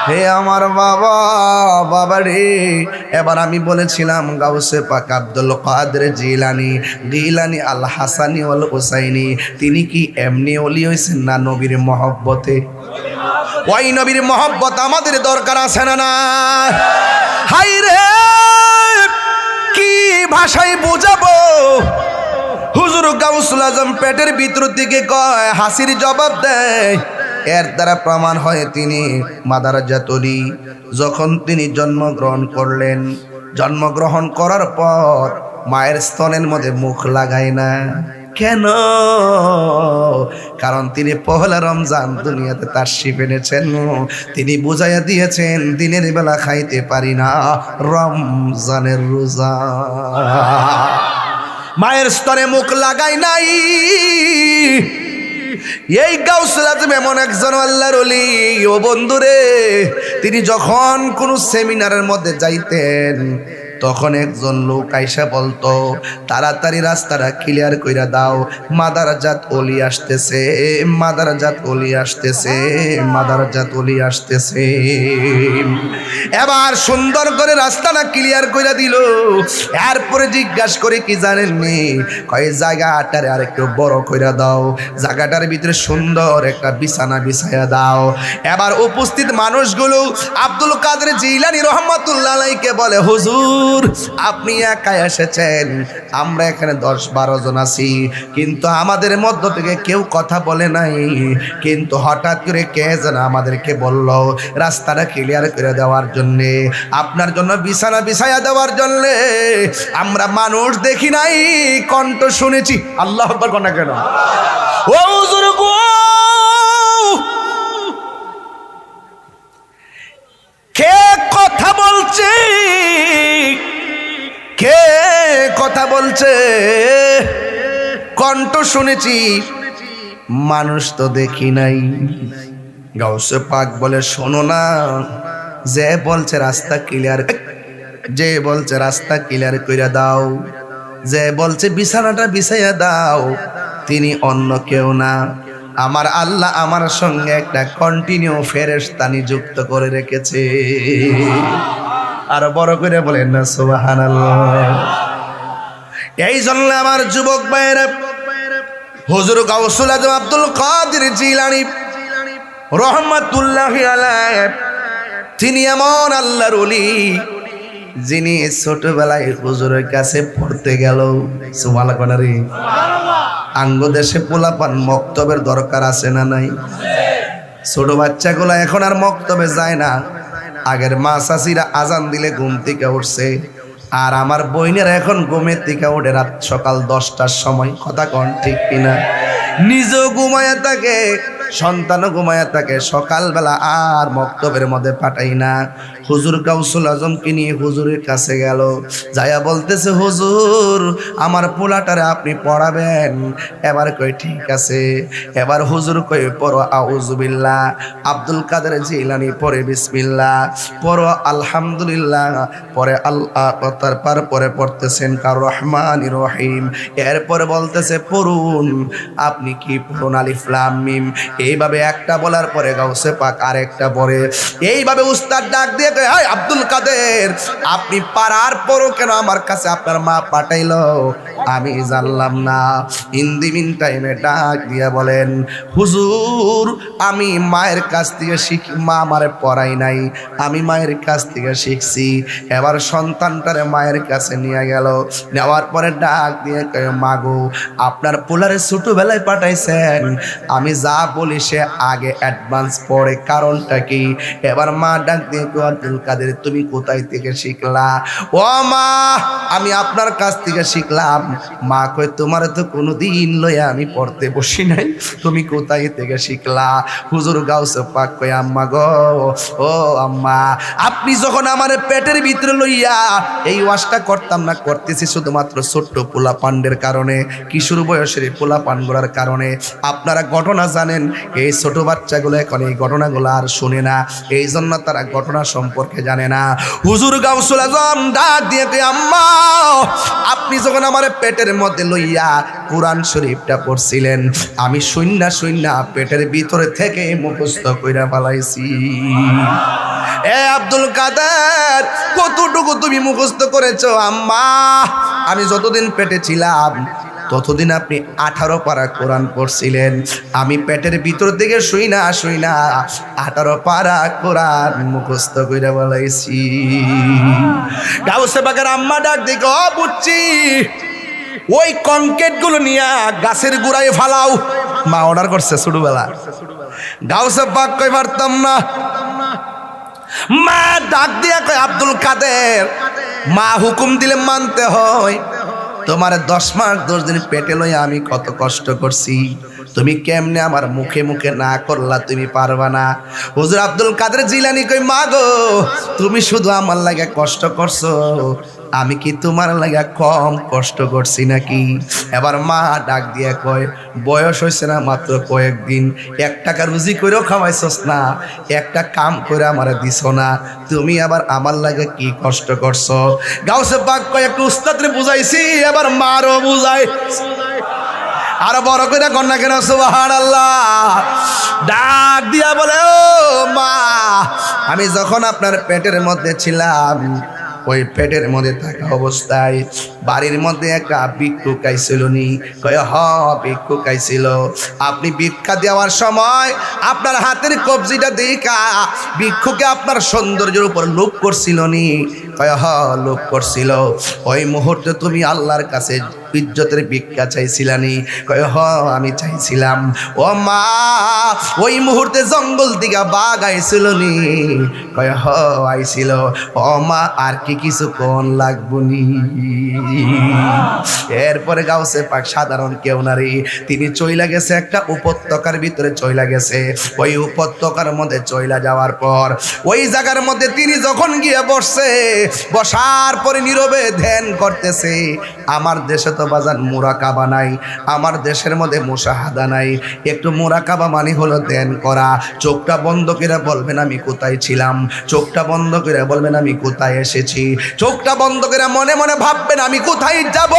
হে আমার বাবা, বাবা রে। এবার আমি বলেছিলাম গাউসে পাক আব্দুল কাদের জিলানী আল হাসানি ওয়াল হুসাইনি, তিনি কি এমনি ওলি হয়েছেন না নবীর মহব্বতে? ওই নবীর মহব্বত আমাদের দরকার আছে না না? হাই রে, কি ভাষায় বোঝাবো? হুজুর গাউসুল আজম পেটের ভিতর থেকে কয়, হাসির জবাব দেয়। এর দ্বারা প্রমাণ হয় তিনি মাদারাজাত ওলি। যখন তিনি জন্মগ্রহণ করলেন, জন্মগ্রহণ করার পর মায়ের স্তনের মধ্যে মুখ লাগায় না। কেন? কারণ তিনি পহেলা রমজান দুনিয়াতে তাশরিফ এনেছেন। তিনি বুঝাইয়া দিয়েছেন, দিনের বেলা খাইতে পারি না, রমজানের রোজা। মায়ের স্তরে মুখ লাগাই নাই। এই গাউসুল আজম এমন একজন আল্লাহর ওলি। ও বন্ধুরে, তিনি যখন কোন সেমিনারের মধ্যে যাইতেন, তখন একজন লোক আইসা বলতো, তাড়াতাড়ি রাস্তাটা ক্লিয়ার কইরা দাও, মাদারাজাত ওলি আসতেছে, মাদারাজাত ওলি আসতেছে, মাদারাজাত ওলি আসতেছে। এবার সুন্দর করে রাস্তাটা ক্লিয়ার কইরা দিল। এরপরে জিজ্ঞাসা করে, কি জানেননি? কয় জায়গাটারে আরেকটু বড় কইরা দাও, জায়গাটার ভিতরে সুন্দর একটা বিছানা বিছায়া দাও। এবার উপস্থিত মানুষগুলো আব্দুল কাদের জিলানী রহমাতুল্লাহ আলাইহিকে বলে, হুজুর আপনি একা এসেছেন, আমরা এখানে 10-12 জন আছি, কিন্তু আমাদের মধ্য থেকে কেউ কথা বলে নাই। কিন্তু হঠাৎ করে কে যেন আমাদেরকে বলল রাস্তাটা ক্লিয়ার করে দেওয়ার জন্যে, আপনার জন্য বিছানা বিছায়া দেওয়ার জন্যে। আমরা মানুষ দেখি নাই, কণ্ঠ শুনেছি। আল্লাহু আকবার কোন কেন? ও হুজুর গো, কে কথা বলছে? কে কথা বলছে? কণ্ঠ শুনেছি, মানুষ তো দেখি নাই। গাউসে পাক বলে, শোনো না, যে বলছে রাস্তা ক্লিয়ার, যে বলছে রাস্তা ক্লিয়ার কইরা দাও, যে বলছে বিছানাটা বিছাইয়া দাও, তিনি অন্য কেউ না, আমার আল্লাহ আমার সঙ্গে একটা কন্টিনিউ ফেরেশতা নিযুক্ত করে রেখেছে। আর বড় করে বলেন না সুবহানাল্লাহ। এই জন্য আমার যুবক ভাইয়েরা, হুজুর গাউসুল আজম আব্দুল কাদের জিলানী রহমাতুল্লাহি আলাইহি, তিনি এমন আল্লাহর ওলি যিনি ছোটবেলায় হুজুরের কাছে পড়তে গেল। সুবহানাল্লাহ রে। আঙ্গ দেশে পোলাপান মক্তবের দরকার আছে না নাই? ছোট বাচ্চাগুলো এখন আর মক্তবে যায় না। আগের মা চাচিরা আজান দিলে ঘুম থেকে উঠছে, আর আমার বইনের এখন ঘুমের থেকে ওঠে রাত সকাল 10টার সময়। কথা কন ঠিক কিনা? নিজেও ঘুমায়া থাকে, সন্তানও ঘুমায়া থাকে, সকালবেলা আর মক্তবের মধ্যে পাঠাই না। হুজুর গাউসুল আজমকে নিয়ে হুজুরের কাছে গেল, যায়া বলতেছে, হুজুর আমার পোলাটারে আপনি পড়াবেন। এবার কই ঠিক আছে। এবার হুজুর কই পড়ো আউযুবিল্লাহ, আব্দুল কাদের জিলানী পড়ে বিসমিল্লাহ, পড়ো আলহামদুলিল্লাহ, পরে আল্লাহ, তারপর পরে পড়তেছেন কার রহমানির রহিম। এরপরে বলতেছে পড়ুন, আপনি কি পড়ুন আলিফ লাম মিম। এইভাবে একটা বলার পরে গাউসে পাক আরেকটা পড়ে। এইভাবে উস্তাদ ডাক দিয়ে কয়, হাই আব্দুল কাদের, আপনি পারার পরও কেন আমার কাছে আপনার মা পাঠাইলো? আমি জানলাম না। ইন দি মিন টাইমে ডাক দিয়া বলেন, হুজুর আমি মায়ের কাছ থেকে শিখি, মা আমারে পড়াই নাই, আমি মায়ের কাছ থেকে শিখছি। এবার সন্তানটারে মায়ের কাছে নিয়ে গেল, নেওয়ার পরে ডাক দিয়ে কয়, মা গো আপনার পোলারে ছোটবেলায় পাঠাইছেন, আমি যা বলি সে আগে অ্যাডভান্স পড়ে, কারণটা কি? এবার মা ডাক দিয়ে কয়, আব্দুল কাদের তুমি কোথায় থেকে শিখলা? ও মা আমি আপনার কাছ থেকে শিখলাম। মা কয়, তোমার তো কোনোদিন লইয়া আমি পড়তে বসি নাই, তুমি কোথায় থেকে শিখলা? হুজুর গাউসে পাক কয়, আম্মা গো, ও আম্মা, আপনি যখন আমার পেটের ভিতরে লইয়া এই ওয়াজটা করতাম না, করতেছি শুধুমাত্র ছোট্ট পোলা পান্ডের কারণে, কিশোর বয়সের পোলা পান্ডার কারণে। আপনারা ঘটনা জানেন, এই ছোট বাচ্চাগুলো এখন এই ঘটনাগুলো আর শুনে না, এই জন্য তারা ঘটনা সম্পর্কে জানে না। হুজুর গাউসুল আজম ডাক দিয়ে কয়, আম্মা আপনি যখন আমার পেটের মধ্যে লইয়া কোরআন শরীফটা পড়ছিলেন, আমি শূন্য শূন্য পেটের ভিতরে থেকে মুখস্থ কইরা ফেলাইছি। এ আব্দুল কাদের, কতটুকু তুমি মুখস্থ করেছো? আম্মা, আমি যতদিন পেটে ছিলাম ততদিন আপনি 18 পারা কোরআন পড়ছিলেন। আমি পেটের ভিতর থেকে শুই না 18 পারা কোরআন মুখস্থ করে বলাইছি। গাউসে বাগের আম্মা ডাক দিকে, ও বুঝছি, ওই কংক্রিট গুলো নিয়ে গাছের গোড়ায় ফালাও। মা অর্ডার করছে ছোটবেলা। গাউসে বাগ কই পারতাম না। মা ডাক দিয়া কয়, আব্দুল কাদের, মা হুকুম দিলে মানতে হয়। তোমার 10 মাস 10 দিন পেটে লইয়া আমি কত কষ্ট করছি, তুমি কেমনে আমার মুখে মুখে না করলা? তুমি পারবা না। হুজুর আব্দুল কাদের জিলানী কই, মা গো, তুমি শুধু আমার লাগা কষ্ট করছো, আমি কি তোমার লাগা কম কষ্ট করছি নাকি? এবার মা ডাক দিয়া কয়, বয়স হয়েছে না মাত্র কয়েকদিন, 1 টাকা রুজি করেও খাওয়াইছস না, একটা কাম করে আমার দিছ না, তুমি আবার আমার লাগে কি কষ্ট করছো? গাউসে পাক কয়, একটু উস্তাদরে বুঝাইছি, এবার মারও বুঝাই। আর বড় করে কন্যা কেন? সুবহানাল্লাহ। ডাক দিয়া বলে, ও মা, আমি যখন আপনার পেটের মধ্যে ছিলাম, ওই পেটের মধ্যে থাকা অবস্থায় বাড়ির মধ্যে একটা ভিক্ষুক আইছিল নি? কয়, হ, ভিক্ষুক আইছিল। আপনি ভিক্ষা দেওয়ার সময় আপনার হাতের কবজিটা দেখা ভিক্ষুকে আপনার সৌন্দর্যের উপর লোভ করছিল নি? কয়, হ, লোভ করছিল। ওই মুহূর্তে তুমি আল্লাহর কাছে ইজ্জতের ভিক্ষা চাইছিলানি? কয়, হ, আমি চাইছিলাম। ও মা, ওই মুহূর্তে জঙ্গল থেকে বাঘ আইছিল নি? কয়, হ, আইছিল। ও মা, আর কি কিছু কোন লাগবনি? এরপরে গাউসে পাক সাধারণ কেউ নারী, তিনি চইলা গেছে একটা উপত্যকার ভিতরে চইলা গেছে। ওই উপত্যকার মধ্যে চইলা যাওয়ার পর ওই জায়গার মধ্যে তিনি যখন গিয়ে বসছে, বসার পরে নীরবে ধ্যান করতেছে। আমার দেশে তো বাজান মুরাকাবা নাই, আমার দেশের মধ্যে মুশাহাদা নাই। একটু মুরাকাবা মানে হলো ধ্যান করা। চোখটা বন্ধ করে বলবেন আমি কোথায় ছিলাম, চোখটা বন্ধ করে বলবেন আমি কোথায় এসেছি, চোখটা বন্ধ করে মনে মনে ভাববেন আমি কোথায় যাব।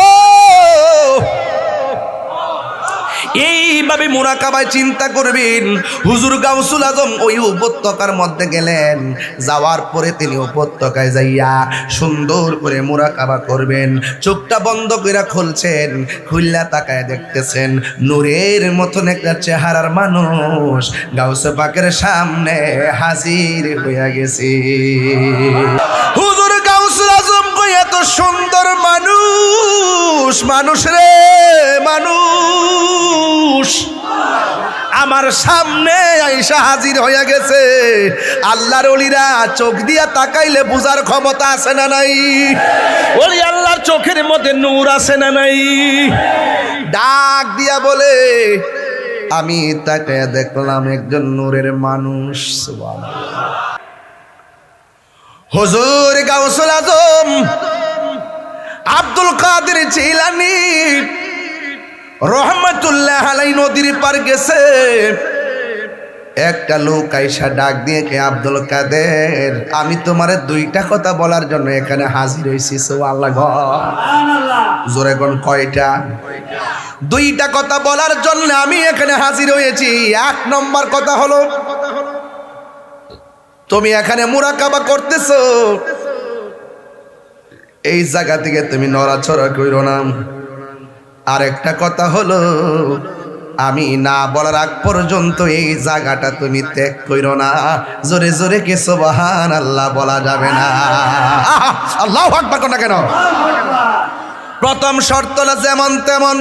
এইভাবে মুরাকাবায় চিন্তা করবেন। হুজুর গাউসুল আজম ওই উপত্যকার মধ্যে গেলেন। যাওয়ার পরে তিনি উপত্যকায় যাইয়া সুন্দর করে মুরাকাবা করবেন। চোখটা বন্ধ করে খুলছেন, খুললা তাকায় দেখতেছেন নূরের মতন একটা চেহারার মানুষ গাউসে পাকের সামনে হাজির হইয়া গেছে। হুজুর গাউসুল আজম কই, এত সুন্দর মানুষ, মানুষ রে মানুষ, আমার সামনে আইসা হাজির হইয়া গেছে। আল্লাহর ওলিরা চোখ দিয়া তাকাইলে বুঝার ক্ষমতা আছে না নাই? ওলি আল্লাহর চোখের মধ্যে নূর আছে না নাই? ডাক দিয়া বলে, আমি তাকায়া দেখলাম একজন নূরের মানুষ। সুবহানাল্লাহ। হুজুর গাউসুল আজম আব্দুল কাদের জিলানী রহমাতুল্লাহ আলাইহি নদীর পার গেছে। একটা লোক আইসা ডাক দিয়ে, কে আব্দুল কাদের, আমি তোমারে 2টা কথা বলার জন্য এখানে হাজির হইছি। সুবহানাল্লাহ। জোরে কোন কয়টা? 2টা কথা বলার জন্য আমি এখানে হাজির হয়েছি। 1 নম্বর কথা হলো, তুমি এখানে মুরাকাবা করতেছো, এই জায়গা থেকে তুমি নড়াচড়া কইরো না। আরেকটা কথা হলো, আমি না বলার আগ পর্যন্ত এই জায়গাটা তুমি ত্যাগ কইরো না। জোরে জোরে কে সুবহানাল্লাহ বলা যাবে না? আল্লাহু আকবার কোন না কেন? প্রথম শর্ত হলো যেমন তেমন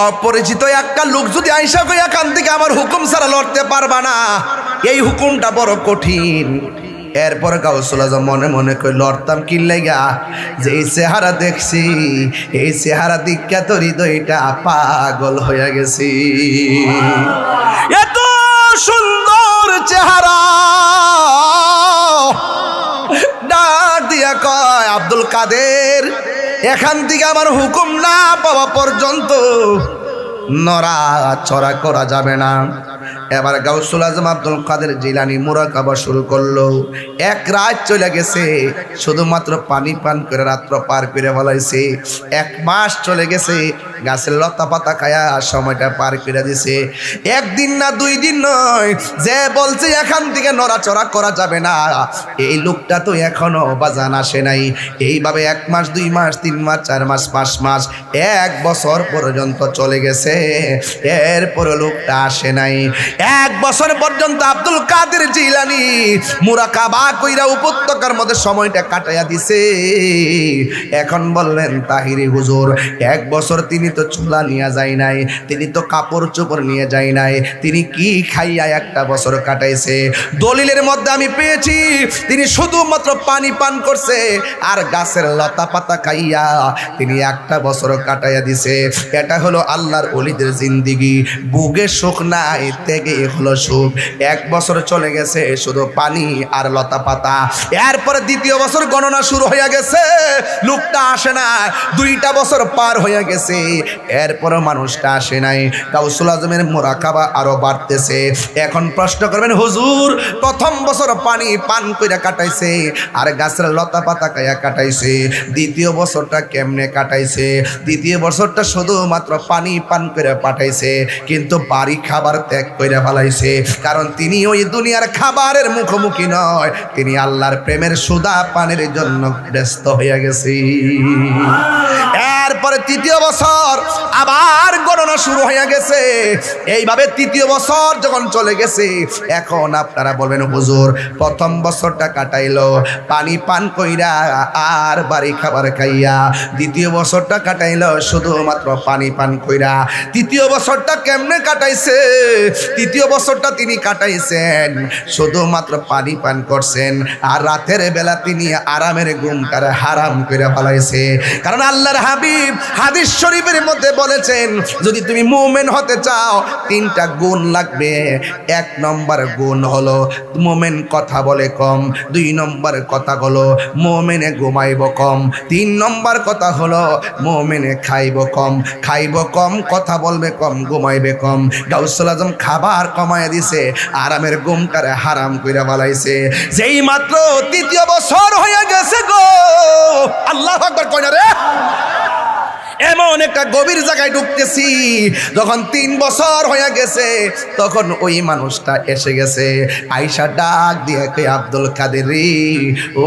অপরিচিত একটা লোক যদি আইসা কই এখান থেকে আমার হুকুম ছাড়া লড়তে পারবা না, এই হুকুমটা বড় কঠিন। এরপরে গাউসুল আজম মনে মনে কই, লড়তাম কি লাগা? যে এই চেহারা দেখছি, এই চেহারা দীক্ষা তো হৃদয়টা পাগল হয়ে গেছি। এত সুন্দর চেহারা। ডাক দিয়া কয়, আব্দুল কাদের, এখান থেকে আমার হুকুম না পাওয়া পর্যন্ত নড়াচড়া করা যাবে না। এবার গাউসুল আজম আব্দুল কাদের জিলানী মুরাকাবা শুরু করলো। এক রাত চলে গেছে, শুধুমাত্র পানি পান করে রাত্র পার করে ফেলাইছে। 1 মাস চলে গেছে, গাছের লতা পাতা খায়া সময়টা পার করে দিছে। 1 দিন না 2 দিন নয়, যে বলছে এখান থেকে নড়াচড়া করা যাবে না, এই লোকটা তো এখনো বাজান আসে নাই। এইভাবে 1 মাস 2 মাস 3 মাস 4 মাস 5 মাস 1 বছর পর্যন্ত চলে গেছে, এরপরে লোকটা আসে নাই। 1 বছর পর্যন্ত আব্দুল কাদের জিলানী মুরাকাবা কইরা উপত্যকার মধ্যে সময়টা কাটাইয়া দিছে। এখন বললেন তাহিরি হুজুর, 1 বছর তিনি তো চুলা নিয়ে যায় নাই, তিনি তো কাপড় চোপড় নিয়ে যায় নাই, তিনি কি খাইয়া 1টা বছর কাটাইছে? দলিলের মধ্যে আমি পেয়েছি তিনি শুধুমাত্র পানি পান করছে আর গাছের লতা পাতা খাইয়া তিনি 1টা বছর কাটাইয়া দিছে। এটা হলো আল্লাহর ওলিদের জিন্দিগি। বুকে সুখ নাই, তেগে হলো সুখ। 1 বছর চলে গেছে শুধু পানি আর লতা পাতা। এরপরে 2য় বছর গণনা শুরু হয়ে গেছে, লোকটা আসে না। 2টা বছর পার হয়ে গেছে, এরপরও মানুষটা আসে নাই। গাউসুল আজমের মুরাকাবা আরো বাড়তেছে। এখন প্রশ্ন করবেন, হুজুর 1ম বছর পানি পান কইরা কাটাইছে আর গাছের লতা পাতা খাইয়া কাটাইছে, 2য় বছরটা কেমনে কাটাইছে? 2য় বছরটা শুধুমাত্র পানি পান করে পাঠাইছে, কিন্তু বাড়ি খাবার ত্যাগ করে ফেলাইছে। কারণ তিনি ওই দুনিয়ার খাবারের মুখোমুখি নয়, তিনি আল্লাহর প্রেমের সুদা পানের জন্য ব্যস্ত হয়ে গেছে। এরপরে 3য় বছর আবার গণনা শুরু হয়ে গেছে। এইভাবে 3য় বছর যখন চলে গেছে, এখন আপনারা বলবেন, হুজুর 1ম বছরটা কাটাইলো পানি পান কইরা আর বাড়ি খাবার খাইয়া, 2য় বছরটা কাটাইলো শুধুমাত্র পানি পান কইরা, 3য় বছরটা কেমনে কাটাইছে? 3য় বছরটা তিনি কাটাইছেন শুধুমাত্র পানি পান করছেন, আর রাতের বেলা তিনি আরামের ঘুমটারে হারাম করে ফেলাইছে। কারণ আল্লাহর হাবিব হাদিস শরীফের মধ্যে বলেছেন, যদি তুমি মুমিন হতে চাও 3টা গুণ লাগবে। 1 নম্বর গুণ হলো মুমিন কথা বলে কম, 2 নম্বর কথা হলো মুমিনে ঘুমাইব কম, 3 নম্বর কথা হলো মুমিনে খাইব কম, কথা বলবে কম, ঘুমাইবে কম। গাউসুল আজম খাবার কমায় দিছে, আরামের ঘুমটারে হারাম কইরা ফেলাইছে। যেই মাত্র 3য় বছর হয়ে গেছে গো, আল্লাহু আকবার কই না রে, এমন একটা গভীর জায়গায় ঢুকতেছি। যখন 3 বছর হয়ে গেছে, তখন ওই মানুষটা এসে গেছে। আয়েশা ডাক দিয়ে কই, আব্দুল কাদের রে, ও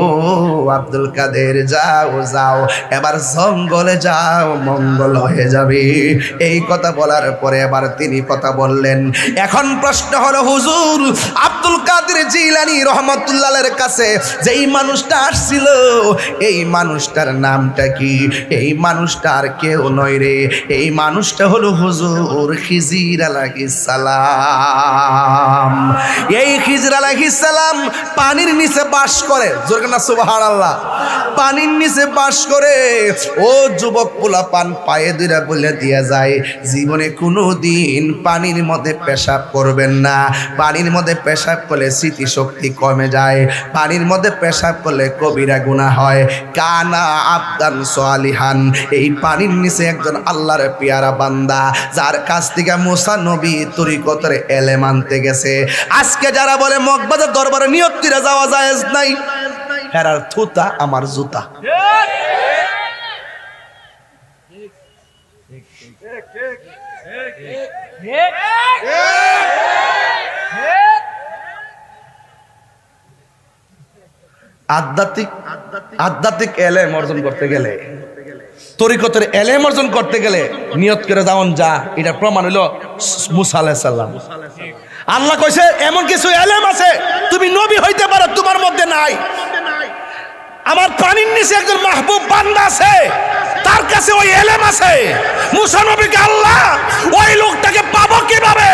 আব্দুল কাদের, যাও এবার জঙ্গলে যাও, মঙ্গল হয়ে যাবে। এই কথা বলার পরে এবার তিনি কথা বললেন। এখন প্রশ্ন হলো, হুজুর আব্দুল কাদের জিলানী রহমাতুল্লাহের কাছে যেই মানুষটা আসছিল, এই মানুষটার নামটা কি? এই মানুষটার কেউ নয় রে, এই মানুষটা হলো হুজুর খিজির আলাইহিস সালাম। এই খিজির আলাইহিস সালাম পানির নিচে বাস করে, জোরে না সুবহানাল্লাহ। পানির নিচে বাস করে। ও যুবক পোলা পান পায়ে দুইরা বলে দিয়া যায়, জীবনে কোনোদিন পানির মধ্যে পেশাব করবেন না। পানির মধ্যে পেশাব করলে স্মৃতিশক্তি কমে যায়, পানির মধ্যে পেশাব করলে কবিরা গুনাহ হয়। কানা আবদান সালিহান, এই পানির নিচে একজন আল্লাহর পেয়ারা বান্দা, যার কাছ থেকে মুসা নবী তরিকতের এলেম আনতে গেছে। আজকে যারা বলে মগবাজার দরবারে নিয়ত করে যাওয়া জায়েজ নাই, হেরার থুতা আমার জুতা। আধ্যাত্মিক এলেম অর্জন করতে গেলে, তরিকতের এলেম অর্জন করতে গেলে নিয়ত করে যাওন যা, এটা প্রমাণ হইল মুসা আলাইহিস সালাম। আল্লাহ কইছে এমন কিছু এলেম আছে তুমি নবী হইতে পারো, তোমার মধ্যে নাই। আমার পানির নিচে একজন মাহবুব বান্দা আছে, তার কাছে ওই এলেম আছে। মুসা নবীকে আল্লাহ ওই লোকটাকে পাবো কিভাবে?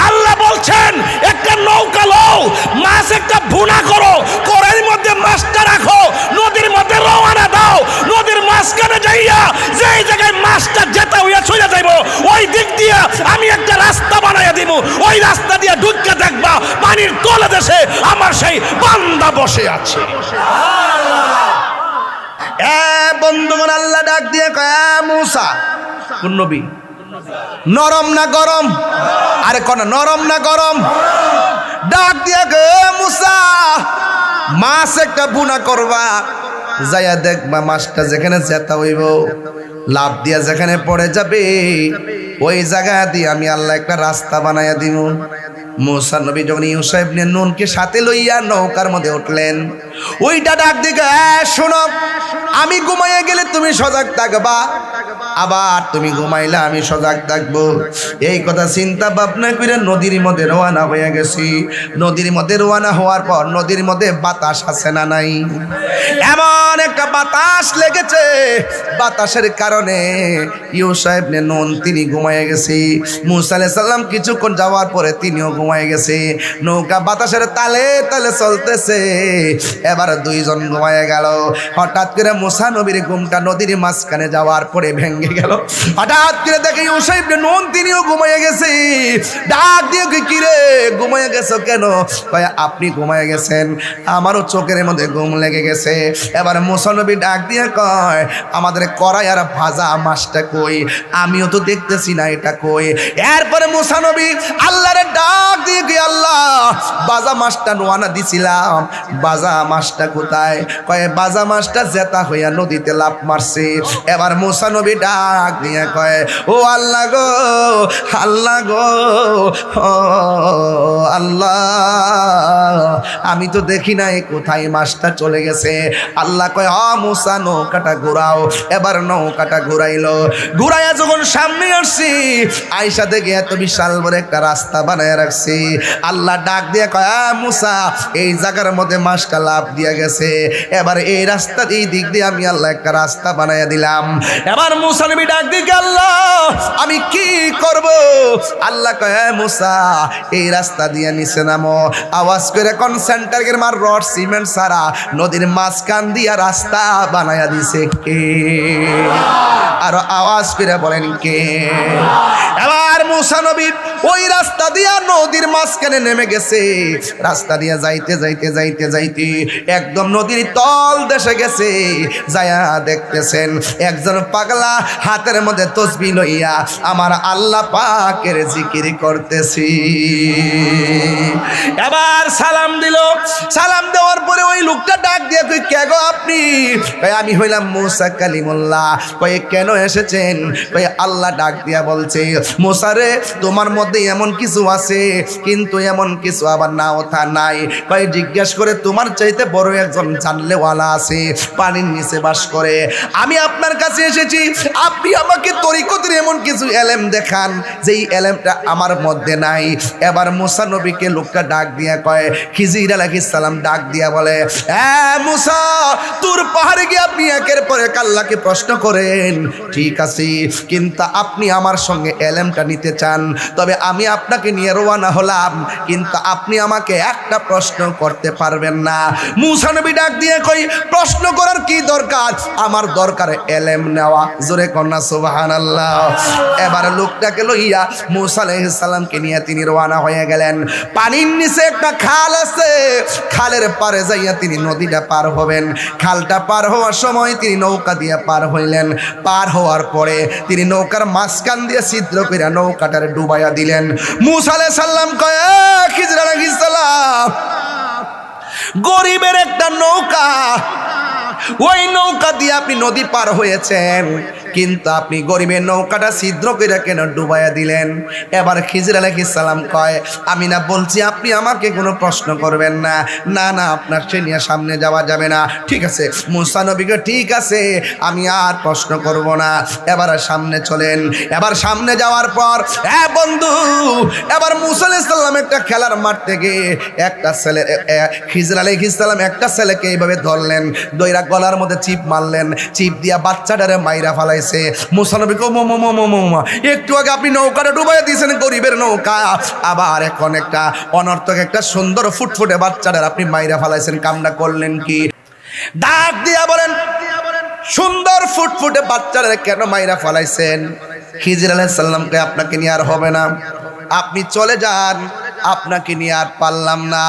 আল্লাহ বলছেন একটা নৌকা লও, মাছ একটা ভুনা করো, কড়াইয়ের মধ্যে মাছটা রাখো, নদীর মধ্যে রওনা দাও, নদীর মাঝখানে যাইয়া যেই জায়গায় মাছটা যেতে হইয়া চলে যাইব, ওই দিক দিয়ে আমি একটা রাস্তা বানাইয়া দিব, ওই রাস্তা দিয়ে ঢুকে দেখবা পানির তলে দেশে আমার সেই বান্দা বসে আছে। বন্ধুগণ, আল্লাহ ডাক দিয়ে কয়, মুসা, কোন নবী? নরম না গরম? আরে কোন নরম না গরম? ডাক দিয়া গে মুসা, মাছ একটা বুনা করবা, যাইয়া দেখবা মাছটা যেখানে জেতা হইব, লাভ দিয়া যেখানে পড়ে যাবে, ওই জায়গা দিয়ে আমি আল্লাহ একটা রাস্তা বানাইয়া দিব। মুসা নবী যখন ইউসা ইবনে নুনকে সাথে লইয়া নৌকার মধ্যে উঠলেন, ওইটা ডাক দিকে, শোনো, আমি ঘুমাইয়া গেলে তুমি সজাগ থাকবা, আবার তুমি ঘুমাইলে আমি সজাগ থাকবো। এই কথা চিন্তা ভাবনা করে নদীর মধ্যে রওনা হয়ে গেছি। নদীর মধ্যে রওনা হওয়ার পর নদীর মধ্যে বাতাস আছে না নাই? এমন একটা বাতাস লেগেছে, বাতাসের কারণে ইউসা ইবনে নুন তিনি ঘুমাইয়া গেছে। মুসা আলাইহিস সালাম কিছুক্ষণ যাওয়ার পরে তিনিও ঘুমাইয়া গেছে। নৌকা বাতাসের তালে তালে চলতেছে, এবার দুইজন ঘুমাইয়া গেল। হঠাৎ করে মুসা নবীর ঘুমটা নদীর মাঝখানে যাওয়ার পরে ভেঙে গেল। হঠাৎ করে দেখে ইউসা ইবনে নুন তিনিও ঘুমাইয়া গেছে। ডাক দিয়ে কি রে, ঘুমাইয়া গেছো কেন? কয় আপনি ঘুমাইয়া গেছেন, আমারও চোখের মধ্যে ঘুম লেগে গেছে। এবার মুসা নবী ডাক দিয়ে কয়, আমাদের কড়াই আর ভাজা মাছটা কই? আমিও তো দেখতেছি না এটা কই। এরপরে মুসা নবী আল্লাহরে ডাক দিয়ে কি, আল্লাহ ভাজা মাছটা নোয়ানা দিছিলাম, ভাজা মাছটা কোথায়? কয় ভাজা মাছটা জেতা হইয়া নদীতে লাফ মারছে। এবার মুসা নবী ডাক দিয়ে কয়, ও আল্লাহ গো, আল্লাহ গো, ও আল্লাহ, আমি তো দেখি নাই কোথায় মাছটা চলে গেছে। আল্লাহ কয়, মুসা নৌকাটা ঘুরাও। এবার নৌকাটা ঘুরাইলো। ঘুরাইয়া যখন সামনে আসছি, আইসা দেখে এত বিশাল বড় একটা রাস্তা বানায় রাখছি। আল্লাহ ডাক দিয়ে কয়, মুসা, এই জায়গার মধ্যে মাছটা লাফ দিয়ে গেছে, এবার এই রাস্তা এই দিক দিয়ে আমি আল্লাহ একটা রাস্তা বানাইয়া দিলাম। এবার মুসা নবী ডাক দিয়ে, আল্লাহ আমি কি করব? আল্লাহ কয়, মুসা এই রাস্তা দিয়ে নিচে নামো। আওয়াজ করে কোন সেন্টারের মার রড সিমেন্ট সারা নদীর মাঝখান দিয়া রাস্তা বানাইয়া দিছে কে? আর আওয়াজ করে বলেন কে? এবার মুসা নবী ওই রাস্তা দিয়া নদীর মাঝখানে নেমে গেছে। রাস্তা দিয়া যাইতে যাইতে যাইতে যাইতে একদম নদীর তল দেশে গেছে। যায়া দেখতেছেন একজন পাগলা হাতের মধ্যে তসবিহ লইয়া আমার আল্লাহ পাকের জিকির করতেছি। এবার সালাম দিল। সালাম দেওয়ার পরে ওই লোকটা ডাক দিয়ে, কই কে গো আপনি? কই আমি হইলাম মুসা কালিমুল্লাহ। কই কেন এসেছেন? কই আল্লাহ ডাক দিয়া বলছে, মুসা রে, তোমার মধ্যে এমন কিছু আছে, কিন্তু এমন কিছু আবার নাও তা নাই। কই জিজ্ঞেস করে তোমার চাইতে বড় একজন জানলেওয়ালা আছে, পানির নিচে বাস করে। আমি আপনার কাছে এসেছি, আপনি আমাকে তরিকতের এমন কিছু এলেম দেখান যেই এলেমটা আমার মধ্যে নাই। এবার মুসা নবীকে লোকটা ডাক দিয়া কয়, খিজির আলাইহিস সালাম ডাক দিয়া বলে, মুসা, তোর পাহাড়ে গিয়ে আপনি একের পর এক আল্লাহকে প্রশ্ন করেন, ঠিক আছে, কিন্তু আপনি আমার সঙ্গে এলেমটা নিতে চান, তবে আমি আপনাকে নিয়ে রওনা হলাম, কিন্তু আপনি আমাকে একটা প্রশ্ন করতে পারবেন না। মুসা নবী ডাক দিয়ে কই, প্রশ্ন করার কি দরকার? আমার দরকার এলেম নেওয়া। জোরে কন্যা সুবহানাল্লাহ। এবার লোকটাকে লইয়া মুসা আলাইহিস সালামকে নিয়ে তিনি রওনা হয়ে গেলেন। পানির নিচে একটা খাল আছে, খালের পারে যাইয়া তিনি নদীটা পার হবেন। খালটা পার হওয়ার সময় তিনি নৌকা দিয়ে পার হইলেন। পার হওয়ার পরে তিনি নৌকার মাঝখান দিয়ে ছিদ্র করে নৌকাটারে ডুবাইয়া দিলেন। মুসা আলাইহিস সালাম কয়, খিজির আলাইহিস সালাম, গরিবের একটা নৌকা, ওই নৌকা দিয়ে আপনি নদী পার হয়েছেন, কিন্তু আপনি গরিবের নৌকাটা ছিদ্র করে কেন ডুবাইয়া দিলেন? এবার খিজির আলাইহিস সালাম কয়, আমি না বলছি আপনি আমাকে কোনো প্রশ্ন করবেন না? না না, আপনার সে নিয়ে সামনে যাওয়া যাবে না। ঠিক আছে মুসা নবীকে, ঠিক আছে আমি আর প্রশ্ন করব না, এবার সামনে চলেন। এবার সামনে যাওয়ার পর বন্ধু, এবার মুসা আলাইহিস সালাম একটা খেলার মাঠ থেকে একটা ছেলে, খিজির আলাইহিস সালাম একটা ছেলেকে এইভাবে ধরলেন, দইরা গলার মধ্যে চিপ মারলেন, চিপ দিয়া বাচ্চাটারে মাইরা ফালাই। মুসা নবী একটু আগে আপনি নৌকাটা ডুবাইয়া দিয়েছেন, গরিবের নৌকা, আবার এখন একটা অনর্থক একটা সুন্দর ফুটফুটে বাচ্চাটার আপনি মাইরা ফালাইছেন, কামটা করলেন কি? ডাক দিয়া বলেন, সুন্দর ফুটফুটে বাচ্চাটারে কেন মাইরা ফালাইছেন? খিজির আলাইহিস সালামকে, আপনাকে নিয়ে আর হবে না, আপনি চলে যান, আপনাকে নিয়ে আর পারলাম না।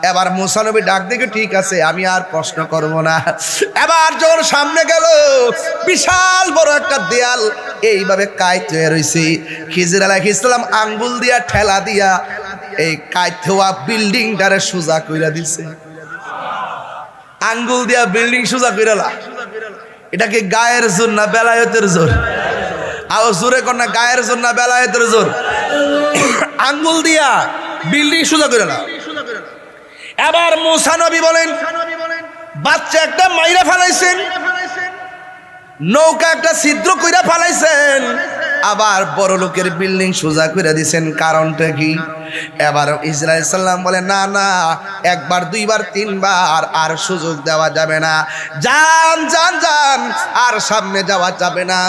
এবার মুসা নবী ডাক দেখে, ঠিক আছে আমি আর প্রশ্ন করব না। এবার যখন সামনে গেল, বিশাল বড় একটা দেয়াল এইভাবে কাইত হয়ে রইছে। খিজির আলাইহিস সালাম আঙ্গুল দিয়া ঠেলা দিয়া এই কাইত হওয়া বিল্ডিংটারে সোজা কইরা দিছে। আঙ্গুল দিয়া বিল্ডিং সোজা কইরালা। এটা কি গায়ের জোর না বেলায়েতের জোর? আও জোরে কোন না, গায়ের জোর না বেলায়েতের জোর? আঙ্গুল দিয়া বিল্ডিং সোজা কইরালা। এবার মুসা নবী বলেন, বাচ্চা একটা মাইরা ফেলাইছেন, নৌকা একটা ছিদ্র কইরা ফেলাইছেন, আবার বড় লোকের বিল্ডিং সোজা কইরা দিছেন, কারণটা কি? এবার ইসরাইল সাল্লাম বলে, না না, একবার দুইবার তিনবার আর সুযোগ দেওয়া যাবে না, যান যান যান, আর সামনে যাওয়া যাবে না।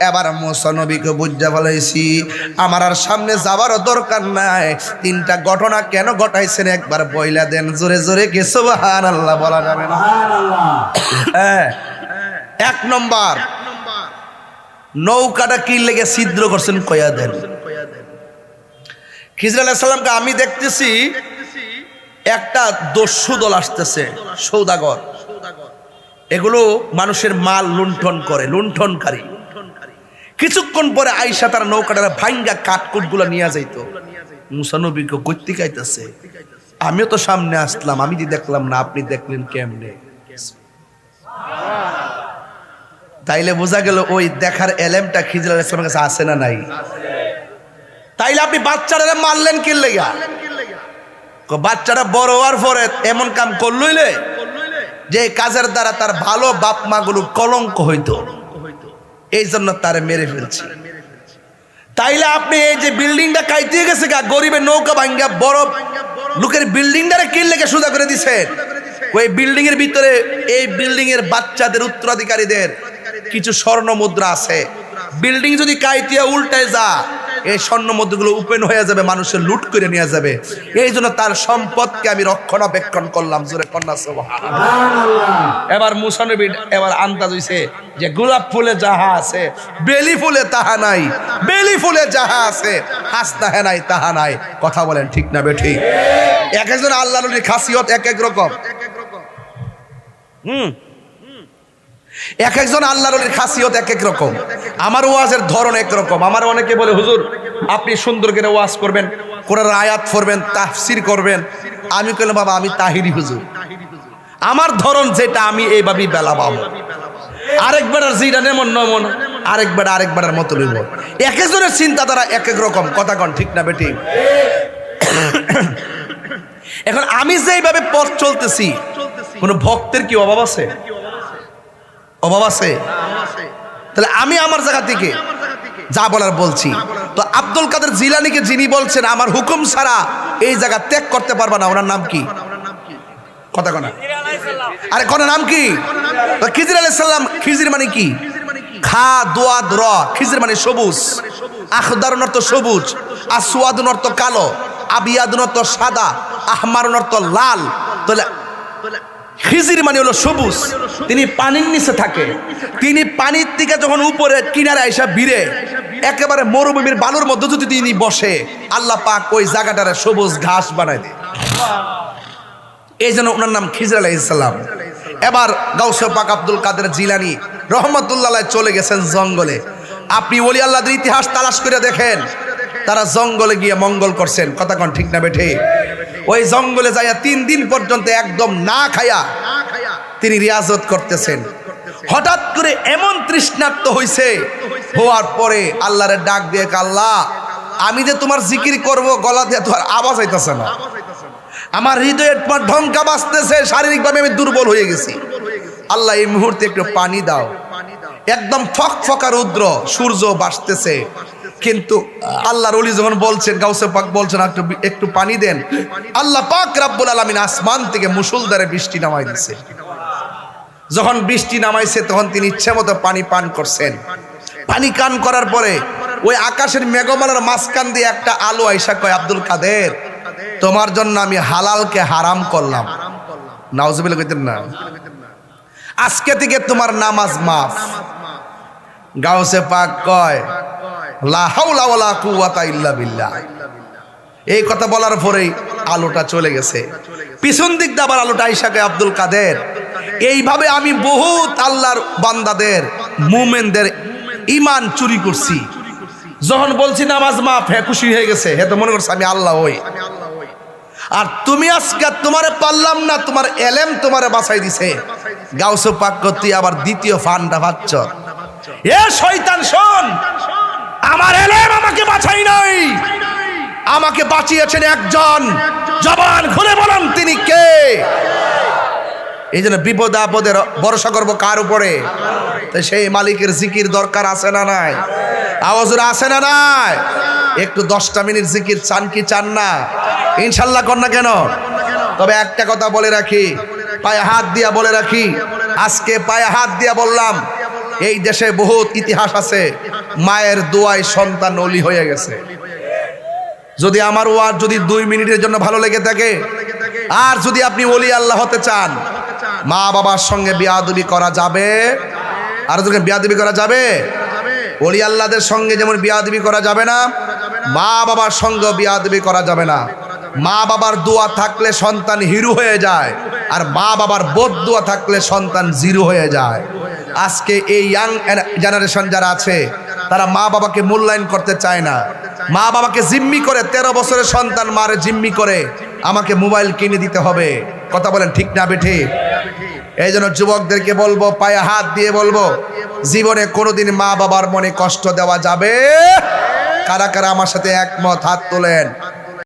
এবার মুসা নবীকে বুঝা ফেলাইছি, আমার আর সামনে যাওয়ারও দরকার নাই। তিনটা ঘটনা কেন ঘটাইছেন একবার বইলা দেন, জোরে জোরে কে সুবহানাল্লাহ বলা যাবে না? হ্যাঁ, এক নম্বর, নৌকাটা কি লেগে ছিদ্র করছেন কয়া দেন। খিজির আলাইহিস সালামকে আমি দেখতেছি একটা দস্যু দল আসতেছে, সৌদাগর, এগুলো মানুষের মাল লুণ্ঠন করে, লুণ্ঠনকারী। কিছুক্ষণ পরে আয়েশা তার নৌকাটার ভাঙ্গা কাঠকুট গুলো নিয়ে যাইতো। মুসা নবীকে কইতে গাইতেছে, আমিও তো সামনে আসলাম, আমি দেখলাম না, আপনি দেখলেন কেমনে? তাইলে বোঝা গেল ওই দেখার এলেমটা খিজির আলাইহিস সালামের কাছে আছে না নাই? তাইলে আপনি বাচ্চারা মারলেন কি লেগা? বাচ্চারা বড় হওয়ার পরে এমন কাম করলইলে যে কাজের দ্বারা তার ভালো বাপ মা গুলো কলঙ্ক হইতো, এই জন্য তারে মেরে ফেলছি। তাইলে আপনি এই যে বিল্ডিংটা কাইতে গেছে গা, গরিবের নৌকা ভাঙ্গা বড় লোকের বিল্ডিংটারে কি লেগে সোজা করে দিছেন? ওই বিল্ডিং এর ভিতরে এই বিল্ডিং এর বাচ্চাদের উত্তরাধিকারীদের কিছু স্বর্ণ মুদ্রা আছে। বিল্ডিং যদি কাইতিয়া উল্টায় যা, এই স্বর্ণ মুদ্রাগুলো ওপেন হয়ে যাবে, মানুষের লুট করে নিয়ে যাবে। এই জন্য তার সম্পদকে আমি রক্ষণাবেক্ষণ করলাম, জোরে কন্যা সুবহানাল্লাহ। এবার মুসা নবী এবার আন্দাজ হইছে যে গোলাপ ফুলে যাহা আছে বেলি ফুলে তাহা নাই, বেলি ফুলে যাহা আছে হাসনা হে নাই তাহা নাই। কথা বলেন ঠিক না বেঠি? এক একজন আল্লাহর ওলির খাসিয়ত এক এক রকম। এক একজন আল্লাহর ওলির খাসিয়ত এক এক রকম। আমার ওয়াজের ধরন এক রকম। আমার অনেকে বলে, হুজুর আপনি সুন্দর করে ওয়াজ করবেন, কোরআনের আয়াত পড়বেন, তাফসীর করবেন। আমি কইলাম, বাবা আমি তাহিরি হুজুর, আমার ধরন যেটা আমি এইভাবেই বেলা পাবো। আরেকবার যেটা নেমন নমন, আরেকবার মতো লইব। এক একজনের চিন্তাধারা এক এক রকম। কথা কন ঠিক না বেটি? এখন আমি যেইভাবে পথ চলতেছি, কোন ভক্তের কি অভাব আছে? অভাব আছে? তাহলে আমি আমার জায়গা থেকে যা বলার বলছি। তো আব্দুল কাদের জিলানীকে যিনি বলছেন আমার হুকুম ছাড়া এই জায়গা ত্যাগ করতে পারবা না, ওনার নাম কি? কথা কনা, আরে কোন নাম কি? খিজির আলাইহিস সালাম। খিজির মানে কি? খা দোয়া র, খিজির মানে সবুজ। আখদারুন অর্থ সবুজ, আসওয়াদুন অর্থ কালো, আবিয়াদুন অর্থ সাদা, আহমারুন অর্থ লাল। তাহলে খিজির মানে হলো সবুজ। তিনি পানির নিচে থাকে। তিনি পানির থেকে যখন উপরে কিনারে আইসা ভিড়ে একেবারে মরুভূমির বালুর মধ্যে যদি তিনি বসে, আল্লাহ পাক ওই জায়গাটারে সবুজ ঘাস বানায় দেয়। এই জন্য ওনার নাম খিজির আলাইহিস সালাম। এবার গাউসে পাক আব্দুল কাদের জিলানী রহমাতুল্লাহ আলাইহি চলে গেছেন জঙ্গলে। আপনি ওলি আল্লাহদের ইতিহাস তালাশ করে দেখেন, তারা জঙ্গলে গিয়ে মঙ্গল করছেন। কথা কন ঠিক না বেঠে? ওই জঙ্গলে যাইয়া 3 দিন পর্যন্ত একদম না খায়া তিনি রিয়াজত করতেছেন। হঠাৎ করে এমন তৃষ্ণার্ত হইছে, হওয়ার পরে আল্লাহরে ডাক দিয়ে, আল্লাহ আমি যে তোমার জিকির করব, গলা দিয়ে তোমার আওয়াজ হইতেছে না, আমার হৃদয়ের তোমার ঢঙ্কা বাজতেছে, শারীরিকভাবে আমি দুর্বল হয়ে গেছি। আল্লাহ এই মুহূর্তে একটু পানি দাও। একদম ফকফকা রৌদ্র, সূর্য বাসতেছে, কিন্তু আল্লাহর ওলি যখন বলছেন, গাউসে পাক বলছেন একটু পানি দেন, আল্লাহ পাক রব্বুল আলামিন আসমান থেকে মুষলধারে বৃষ্টি নামাই দিয়েছে। যখন বৃষ্টি নামাইছে তখন তিনি ইচ্ছে মতো পানি পান করছেন। পানি পান করার পরে ওই আকাশের মেঘমালার মাঝখান দিয়ে একটা আলো আইসা কয়, আব্দুল কাদের তোমার জন্য আমি হালালকে হারাম করলাম। নাউজুবিল্লাহ কইতেন না? আজকে থেকে তোমার নামাজ মাফ। গাউসে পাক কয়, লা হাওলা ওয়ালা কুওয়াতা ইল্লা বিল্লাহ। এই কথা বলার পরেই আলোটা চলে গেছে। পিছন দিক দিয়ে আবার আলোটা আইসা কয়, আব্দুল কাদের এইভাবে আমি বহুত আল্লাহর বান্দাদের মুমিনদের ইমান চুরি করছি। যখন বলছি নামাজ মাফ, হ্যাঁ খুশি হয়ে গেছে, হ্যাঁ তো মনে করছে আমি আল্লাহ ওই। আর তুমি আজকে তোমারে পারলাম না, তোমার এলেম তোমারে বাঁচাই দিছে, গাউসে পাক করতে আবার দ্বিতীয় ফান্ডা পাচ্ছ। এ শয়তান শোন, আমার এলেম আমাকে বাঁচাই নাই, আমাকে বাঁচিয়েছেন একজন। জবান খুলে বলেন তিনি কে? এই জন্য বিপদ আপদে ভরসা করবো কার উপরে? তো সেই মালিকের জিকির দরকার আছে না নাই? আওয়াজুর আছে না নাই? একটু 10টা মিনিট জিকির চান কি চান না? ইনশাল্লাহ কর না কেন? তবে একটা কথা বলে রাখি, পায়ে হাত দিয়া বলে রাখি, আজকে পায়ে হাত দিয়া বললাম, এই দেশে বহুত ইতিহাস আছে, মায়ের দোয়ায় সন্তান ওলি হয়ে গেছে। যদি আমার ওয়াজ যদি 2 মিনিটের জন্য ভালো লেগে থাকে, আর যদি আপনি ওলি আল্লাহ হতে চান, মা বাবার সঙ্গে বিয়াদবি করা যাবে? আর যদি বিয়াদবি করা যাবে, ওলি আল্লাহদের সঙ্গে যেমন বিয়াদবি করা যাবে না, মা বাবার সঙ্গে বিয়াদবি করা যাবে না। মা বাবার দোয়া থাকলে সন্তান হিরো হয়ে যায়, আর মা বাবার বদদোয়া থাকলে সন্তান জিরো হয়ে যায়। আজকে এই ইয়াং জেনারেশন যারা আছে, তারা মা বাবাকে মূল্যায়ন করতে চায় না। মা বাবাকে জিম্মি করে, 13 বছরের সন্তান মারে জিম্মি করে, আমাকে মোবাইল কিনে দিতে হবে। কথা বলেন ঠিক না বেঠিক? এই জন্য যুবকদেরকে বলবো, পায়ে হাত দিয়ে বলবো, জীবনে কোনোদিন মা বাবার মনে কষ্ট দেওয়া যাবে? কারা কারা আমার সাথে একমত? হাত তোলেন।